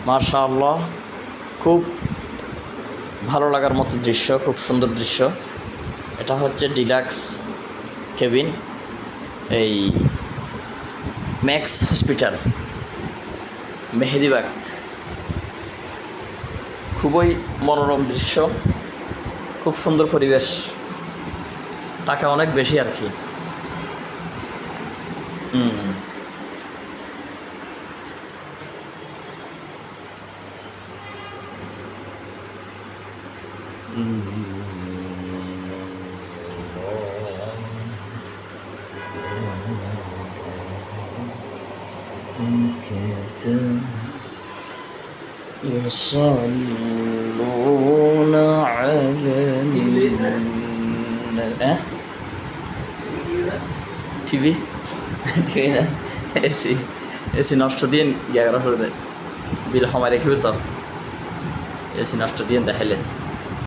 মাশাআল্লাহ, খুব ভালো লাগার মতো দৃশ্য, খুব সুন্দর দৃশ্য। এটা হচ্ছে ডিলাক্স কেবিন, এই ম্যাক্স হসপিটাল, মেহেদিবাগ। খুবই মনোরম দৃশ্য, খুব সুন্দর পরিবেশ, টাকা অনেক বেশি আর কি। يصلون على টিভি টিভি না, এসি এসি নষ্ট দিন 11 করে দেয়, বিল সময় রেখেবে তো এসি নষ্ট দিন দেখাইলে।